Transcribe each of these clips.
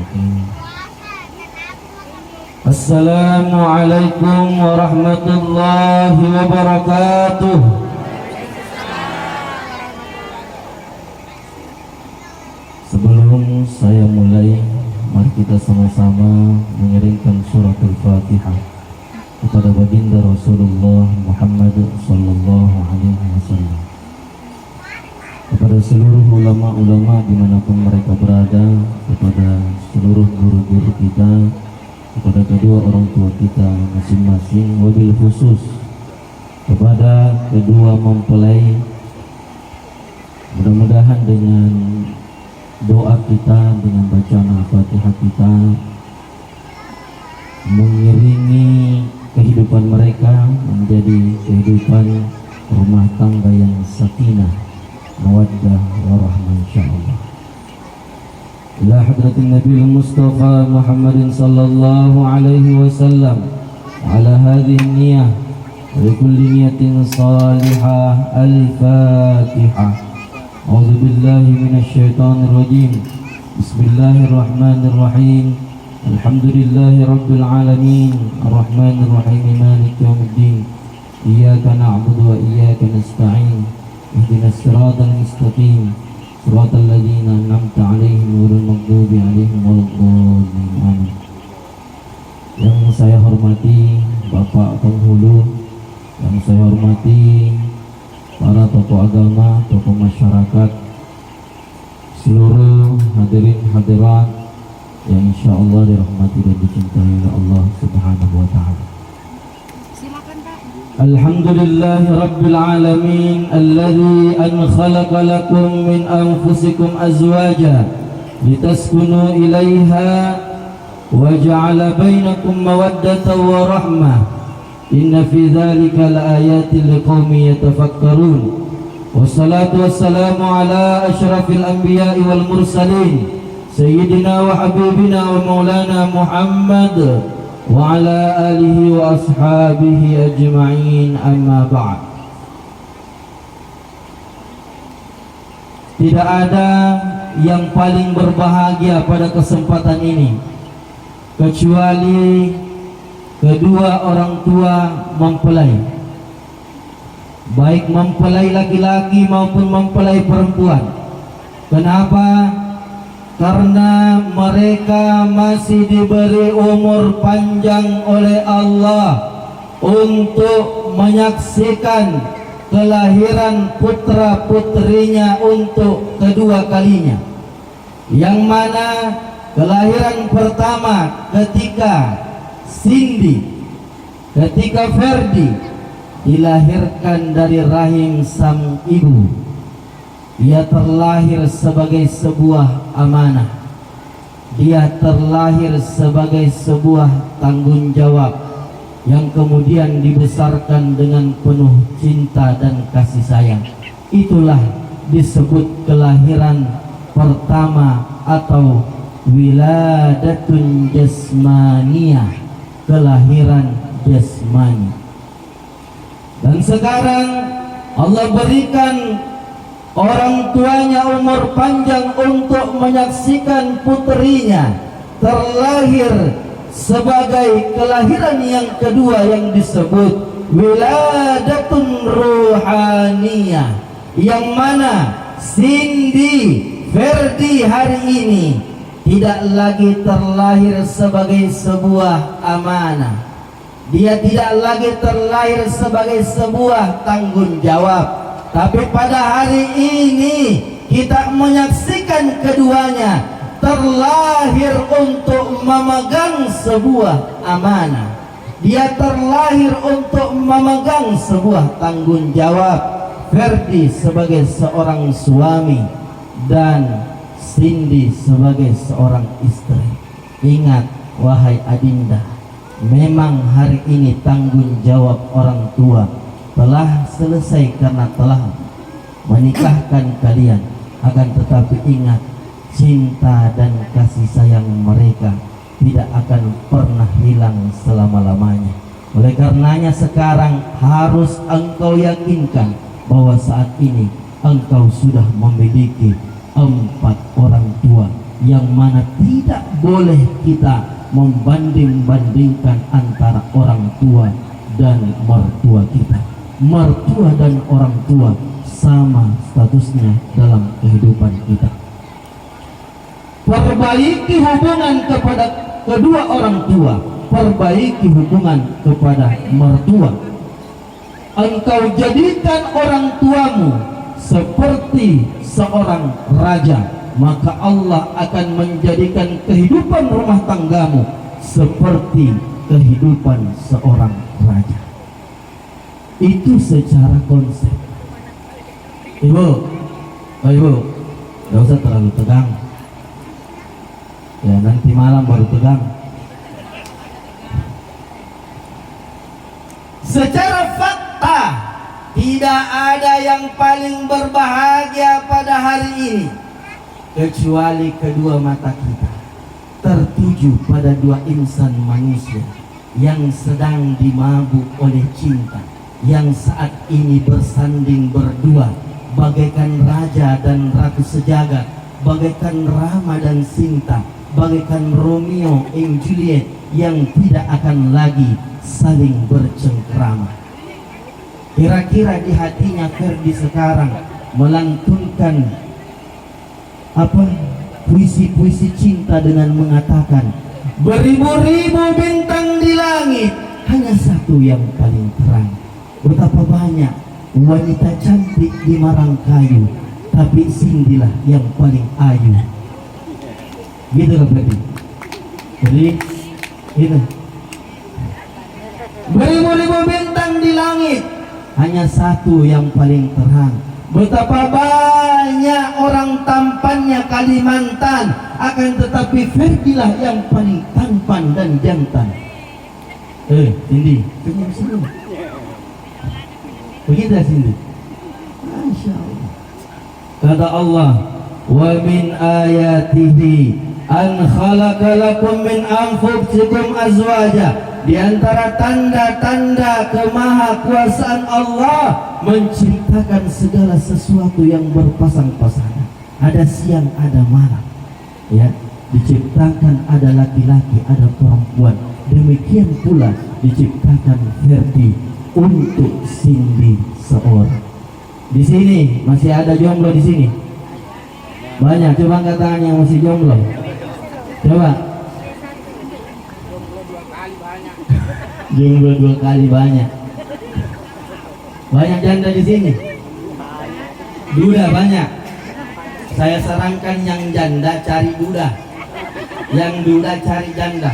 الرحيم. السلام عليكم ورحمة الله وبركاته. Sebelum saya mulai, mari kita sama-sama mengirimkan surat Al-Fatihah kepada baginda Rasulullah Muhammad sallallahu alaihi wasallam, kepada seluruh ulama-ulama dimanapun mereka berada, kepada seluruh guru-guru kita, kepada kedua orang tua kita masing-masing, wabil khusus kepada kedua mempelai. Mudah-mudahan dengan doa kita, dengan bacaan Al-Fatihah kita, mengiringi kehidupan mereka menjadi kehidupan rumah tangga yang sakinah, mawaddah, warahmah insyaallah. Ila hadratin Nabi Mustafa Muhammadin sallallahu alaihi wasallam, ala hadhihi niyah wa kulli niyatin salihah. Al-Fatihah. A'udzu billahi minasy syaithanir rajim. Bismillahirrahmanirrahim. Alhamdulillahi rabbil alamin, arrahmanir rahim, maliki yaumiddin. Iyyaka na'budu wa iyyaka nasta'in. Ihdinas siratal mustaqim, siratal ladzina an'amta 'alaihim ghairil maghdubi 'alaihim waladdallin. Amin. Yang saya hormati Bapak Penghulu, yang saya hormati para tokoh agama, tokoh masyarakat, seluruh hadirin hadirat yang insyaallah dirahmati dan dicintai oleh Allah Subhanahu wa taala. Silakan Pak. Alhamdulillahi rabbil alamin alladzi an khalaqa lakum min anfusikum azwaja litaskunu ilaiha wa ja'ala bainakum mawaddatan wa rahmah. Inna fi dzalika laayatin liqaumin yatafakkarun. Wassalatu wassalamu ala asyrafil anbiya'i wal mursalin sayyidina wa habibina wa maulana Muhammad wa ala alihi wa ashabihi ajma'in, amma ba'd. Tidak ada yang paling berbahagia pada kesempatan ini kecuali kedua orang tua mempelai, baik mempelai laki-laki maupun mempelai perempuan. Kenapa? Karena mereka masih diberi umur panjang oleh Allah untuk menyaksikan kelahiran putra putrinya untuk kedua kalinya, yang mana kelahiran pertama ketika Cindy, ketika Ferdi dilahirkan dari rahim sang ibu, dia terlahir sebagai sebuah amanah, dia terlahir sebagai sebuah tanggung jawab yang kemudian dibesarkan dengan penuh cinta dan kasih sayang. Itulah disebut kelahiran pertama atau wiladatun jasmaniyah, kelahiran jasmani. Dan sekarang Allah berikan orang tuanya umur panjang untuk menyaksikan putrinya terlahir sebagai kelahiran yang kedua yang disebut wiladatun ruhaniyah, yang mana Cindy Ferdi hari ini tidak lagi terlahir sebagai sebuah amanah, dia tidak lagi terlahir sebagai sebuah tanggung jawab, tapi pada hari ini kita menyaksikan keduanya terlahir untuk memegang sebuah amanah. Dia terlahir untuk memegang sebuah tanggung jawab. Ferdi sebagai seorang suami dan Cindy sebagai seorang istri. Ingat wahai adinda, memang hari ini tanggung jawab orang tua telah selesai karena telah menikahkan kalian. Akan tetapi ingat, cinta dan kasih sayang mereka tidak akan pernah hilang selama-lamanya. Oleh karenanya sekarang harus engkau yakinkan bahwa saat ini engkau sudah memiliki 4 orang tua yang mana tidak boleh kita membanding-bandingkan antara orang tua dan mertua kita. Mertua dan orang tua sama statusnya dalam kehidupan kita. Perbaiki hubungan kepada kedua orang tua, perbaiki hubungan kepada mertua. Engkau jadikan orang tuamu seperti seorang raja, maka Allah akan menjadikan kehidupan rumah tanggamu seperti kehidupan seorang raja. Itu secara konsep. Ibu, ibu, gak usah terlalu tegang. Ya nanti malam baru tegang. Secara fakta, tidak ada yang paling berbahagia pada hari ini kecuali kedua mata kita tertuju pada dua insan manusia yang sedang dimabuk oleh cinta, yang saat ini bersanding berdua bagaikan raja dan ratu sejagat, bagaikan Rama dan Sinta, bagaikan Romeo and Juliet yang tidak akan lagi saling bercengkrama. Kira-kira di hatinya Ferdi sekarang melantunkan apa puisi-puisi cinta dengan mengatakan, beribu-ribu bintang di langit, hanya satu yang paling terang. Betapa banyak wanita cantik di Marangkayu, tapi Cindy-lah yang paling ayu. Gitu kan berarti. Jadi itu beribu-ribu bintang di langit, hanya satu yang paling terang. Betapa banyak orang tampannya Kalimantan, akan tetapi Ferdilah yang paling tampan dan jantan. Cindy, senyum-senyum. Begitu Cindy. Masya Allah. Kata Allah, wa min ayatihi an khalaqa lakum min anfusikum azwaja. Di antara tanda-tanda kemahakuasaan Allah, menciptakan segala sesuatu yang berpasang-pasangan. Ada siang, ada malam. Ya, diciptakan ada laki-laki, ada perempuan. Demikian pula diciptakan Ferdi untuk Cindy seorang. Di sini masih ada jomblo di sini? Banyak. Coba angkat tangan yang masih jomblo. Coba. Jomblo 2 kali banyak. Banyak janda di sini. Duda banyak. Saya sarankan yang janda cari duda, yang duda cari janda.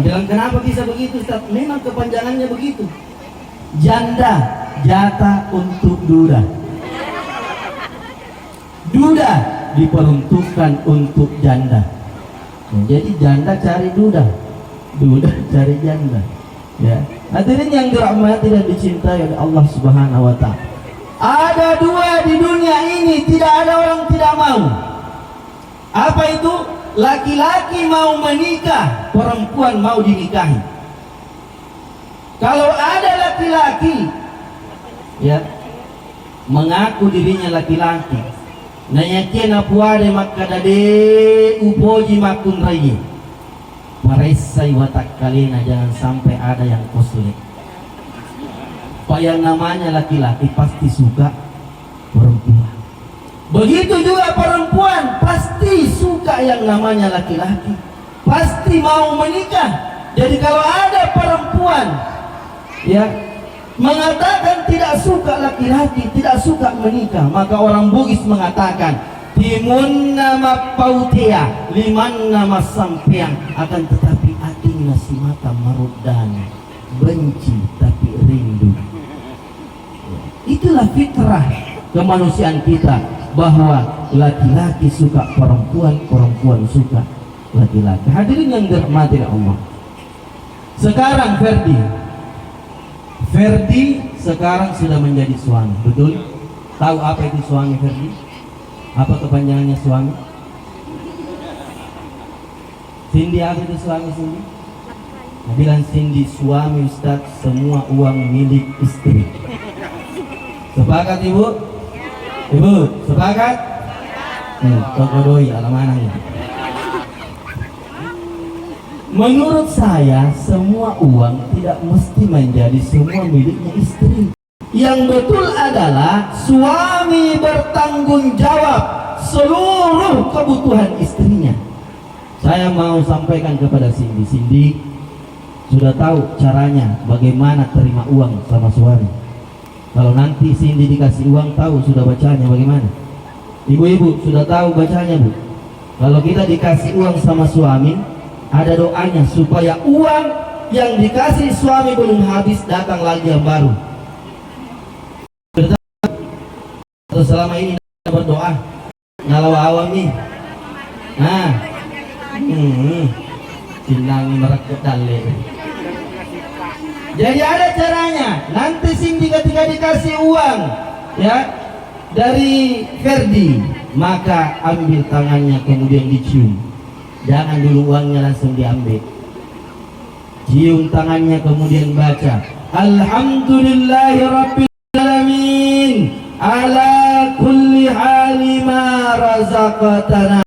Bilang kenapa bisa begitu Ustaz? Memang kepanjangannya begitu. Janda jatah untuk duda, duda diperuntukkan untuk janda. Jadi janda cari duda, duda cari janda. Ya, hadirin yang dirahmati dan dicintai oleh Allah Subhanahu wa Ta'ala. Ada dua di dunia ini, tidak ada orang tidak mau. Apa itu? Laki-laki mau menikah, perempuan mau dinikahi. Kalau ada laki-laki ya mengaku dirinya laki-laki, nayakena puade makadade upoji makun raye, maresai watak kalena, jangan sampai ada yang kosulit. Pak yang namanya laki-laki pasti suka perempuan. Begitu juga perempuan pasti suka yang namanya laki-laki, pasti mau menikah. Jadi kalau ada perempuan ya mengatakan tidak suka laki-laki, tidak suka menikah, maka orang Bugis mengatakan timun nama pautea, liman nama sampeang, akan tetapi ating nasi mata marudana, benci tapi rindu. Itulah fitrah kemanusiaan kita, bahwa laki-laki suka perempuan, perempuan suka laki-laki. Hadirin yang dirahmati Allah. Sekarang Ferdi sekarang sudah menjadi suami, betul? Tahu apa itu suami Ferdi? Apa kepanjangannya suami? Cindy, apa itu suami Cindy? Bilang Cindy, suami Ustaz semua uang milik istri. Sepakat ibu? Ibu, sepakat? Tokodoi alamananya. Menurut saya semua uang tidak mesti menjadi semua miliknya istri. Yang betul adalah suami bertanggung jawab seluruh kebutuhan istrinya. Saya mau sampaikan kepada Cindy sudah tahu caranya bagaimana terima uang sama suami. Kalau nanti Cindy dikasih uang, tahu sudah bacanya bagaimana? Ibu-ibu sudah tahu bacanya, Bu? Kalau kita dikasih uang sama suami, ada doanya supaya uang yang dikasih suami belum habis, datang lagi yang baru. Terus selama ini berdoa ngalau awami. Nah, sinangi merekut dale. Jadi ada caranya. Nanti Cindy ketika dikasih uang ya dari Ferdi, maka ambil tangannya kemudian dicium. Jangan dulu uangnya langsung diambil. Cium tangannya kemudian baca Alhamdulillahirabbil alamin ala kulli hali ma razaqtana.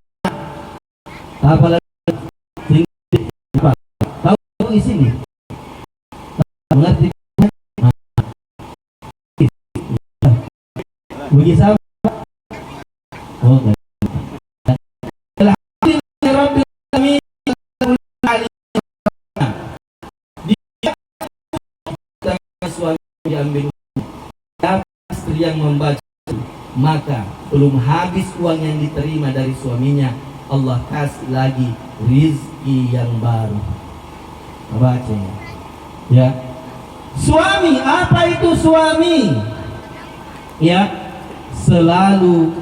Apa lagi? Tahu di sini? Mengerti? Bagi sama? Oh, enggak. Alhamdulillahirabbil alamin suami diambil, istri yang membaca, maka belum habis uang yang diterima dari suaminya, Allah kasih lagi rizki yang baru. Baca ya. Suami, apa itu suami? Ya, selalu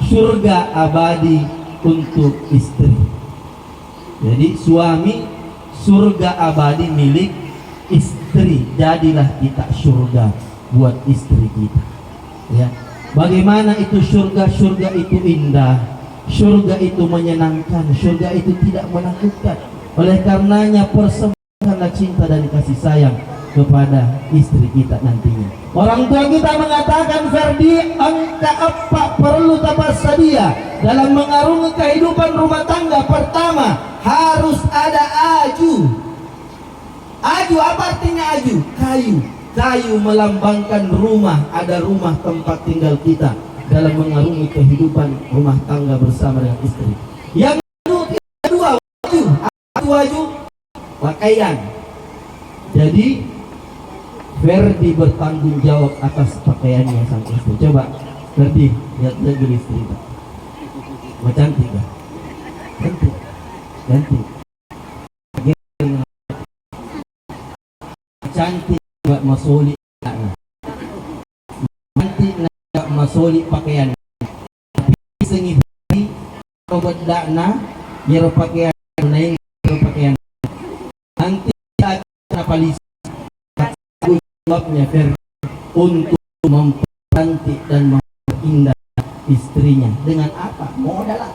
surga abadi untuk istri. Jadi suami surga abadi milik istri. Jadilah kita surga buat istri kita. Ya, bagaimana itu surga? Surga itu indah, surga itu menyenangkan, surga itu tidak menakutkan. Oleh karenanya persembahkanlah cinta dan kasih sayang kepada istri kita nantinya. Orang tua kita mengatakan, Ferdi, engkau apa perlu tabasadia dalam mengarungi kehidupan rumah tangga? Pertama, harus ada aju. Aju, apa artinya aju? Kayu. Kayu melambangkan rumah, ada rumah tempat tinggal kita dalam mengarungi kehidupan rumah tangga bersama dengan istri. Yang kedua, waju pakaian. Jadi Ferdi bertanggung jawab atas pakaiannya sang istri. Coba Ferdi lihat lagi istri kita. Mau cantik gak? Cantik, cantik, cantik gak masoli, cantik gak masoli pakaian. Sengi Ferdi obat dakna nyero pakaian naik pakaian. Nanti ada polisi jawabnya Ferdi untuk mempercantik dan memperindah istrinya dengan apa? Modal.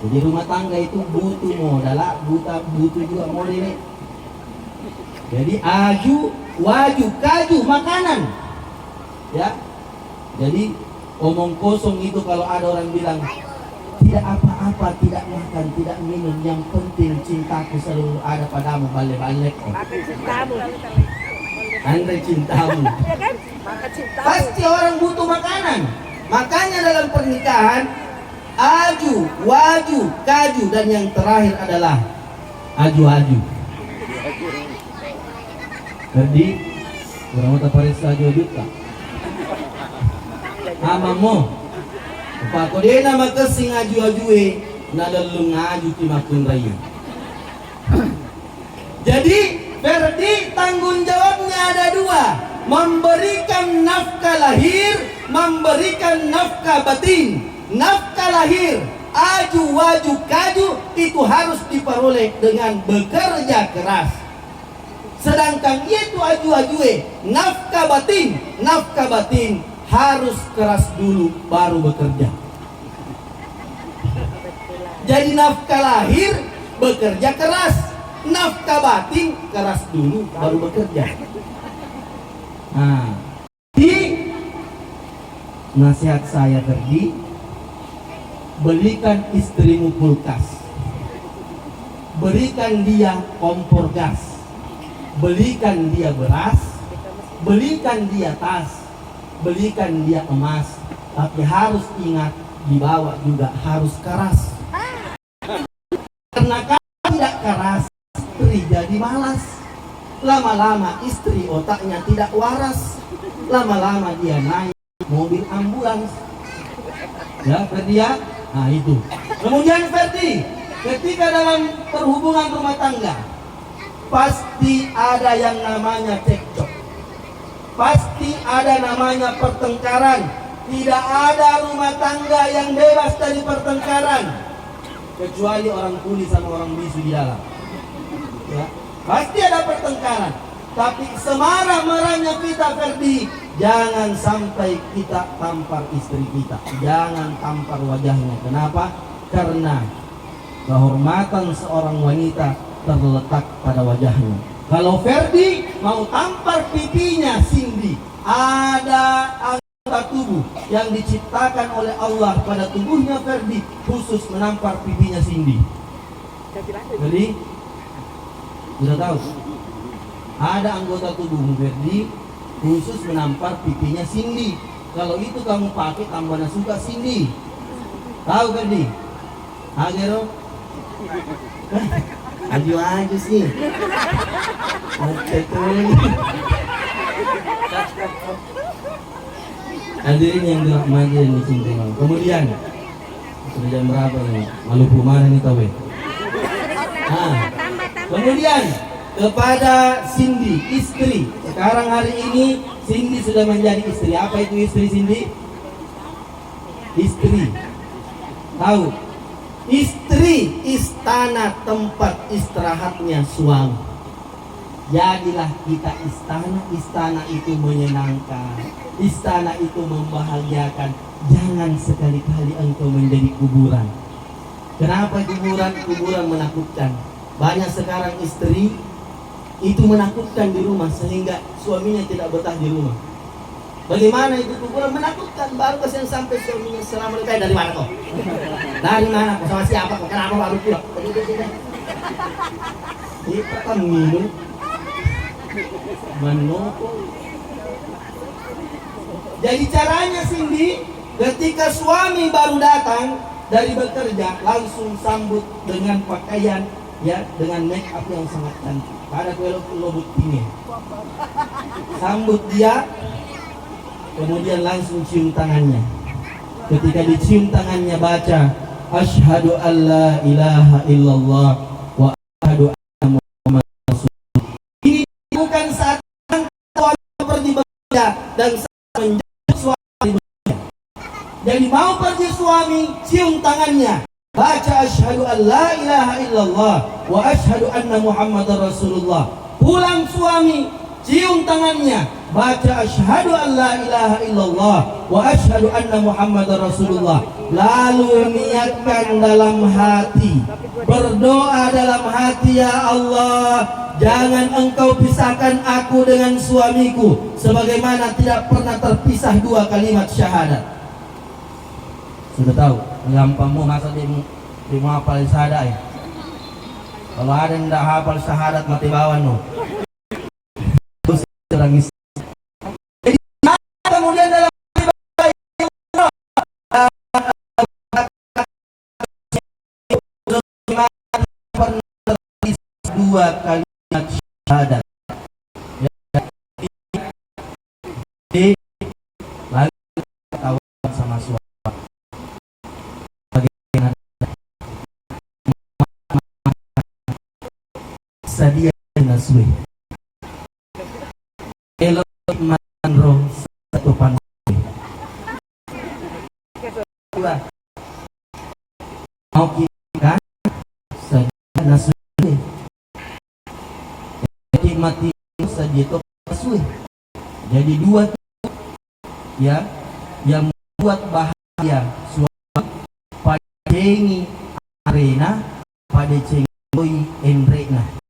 Jadi rumah tangga itu butuh modal, butuh juga modal. Jadi aju, waju, kaju, makanan. Ya. Jadi omong kosong itu kalau ada orang bilang tidak apa-apa, tidak makan, tidak minum, yang penting cintaku selalu ada padamu, balik-balik. Andai cintamu. Pasti orang butuh makanan. Makanya dalam pernikahan aju, waju, kaju, dan yang terakhir adalah aju-aju. Jadi orang mau paris aju juta. Amamo. Pak dia nama kesing aju-ajue nadalung aju timakun raya. Jadi Ferdi tanggung jawabnya ada dua, memberikan nafkah lahir, memberikan nafkah batin. Nafkah lahir, aju, waju, kaju, itu harus diperoleh dengan bekerja keras. Sedangkan itu aju-ajue, nafkah batin harus keras dulu baru bekerja. Jadi nafkah lahir bekerja keras, nafkah batin keras dulu baru bekerja. Nah, di nasihat saya Ferdi, belikan istrimu kulkas, berikan dia kompor gas, belikan dia beras, belikan dia tas, belikan dia emas, tapi harus ingat dibawa juga harus keras. Karena kalau tidak keras, istri jadi malas. Lama-lama istri otaknya tidak waras. Lama-lama dia naik mobil ambulans. Ya, Ferdi ya? Nah itu. Kemudian Ferdi, ketika dalam perhubungan rumah tangga, pasti ada yang namanya cekcok. Pasti ada namanya pertengkaran. Tidak ada rumah tangga yang bebas dari pertengkaran, kecuali orang tuli sama orang bisu di dalam. Ya, pasti ada pertengkaran. Tapi semarah-marahnya kita, Ferdi, jangan sampai kita tampar istri kita. Jangan tampar wajahnya. Kenapa? Karena kehormatan seorang wanita terletak pada wajahnya. Kalau Ferdi mau tampar pipinya Cindy, ada anggota tubuh yang diciptakan oleh Allah pada tubuhnya Ferdi khusus menampar pipinya Cindy. Jadi sudah tahu? Ada anggota tubuh Ferdi khusus menampar pipinya Cindy. Kalau itu kamu pakai tambahnya suka Cindy. Tahu Ferdi? Agero? Aju sih. Hadirin yang dirahmati dan dicintai Allah. Kemudian sudah jam berapa ini? Maluku mana nih tahu? Kemudian kepada Cindy, istri. Sekarang hari ini Cindy sudah menjadi istri. Apa itu istri Cindy? Istri. Tahu? Istri istana tempat istirahatnya suami. Jadilah kita istana. Istana itu menyenangkan. Istana itu membahagiakan. Jangan sekali-kali engkau menjadi kuburan. Kenapa kuburan? Kuburan menakutkan. Banyak sekarang istri itu menakutkan di rumah sehingga suaminya tidak betah di rumah. Bagaimana itu kuburan menakutkan? Baru yang sampai suaminya Assalamualaikum. Dari mana kok? Dari mana kok? Sama siapa kok? Kenapa baru pulang? Kita kan minum menoko. Jadi caranya Cindy, ketika suami baru datang dari bekerja, langsung sambut dengan pakaian, ya, dengan make up yang sangat cantik. Pada kelobut ini, sambut dia, kemudian langsung cium tangannya. Ketika dicium tangannya baca, asyhadu an la ilaha illallah wa asyhadu anna muhammadar rasulullah. Ini bukan saat suami pergi bekerja dan menjemput suami bekerja. Jadi mau pergi suami, cium tangannya. Baca asyhadu an la ilaha illallah wa asyhadu anna muhammadar rasulullah. Pulang suami, cium tangannya, baca asyhadu an la ilaha illallah wa asyhadu anna muhammadar rasulullah. Lalu niatkan dalam hati, berdoa dalam hati, ya Allah, jangan engkau pisahkan aku dengan suamiku sebagaimana tidak pernah terpisah dua kalimat syahadat. Sudah tahu? Gampangmu masa dia mau hafal syahadat ya? Kalau ada yang tidak hafal syahadat mati bawan no. Terus orang isi. Jadi kemudian dalam dua kalimat syahadat. Jadi lalu tawaran sama suami. Sadia naswi elok manro satu pantai dua mau kita sadia naswi mati sadia to naswi. Jadi dua ya yang membuat bahagia suami pada cengi arena pada cengi enrena.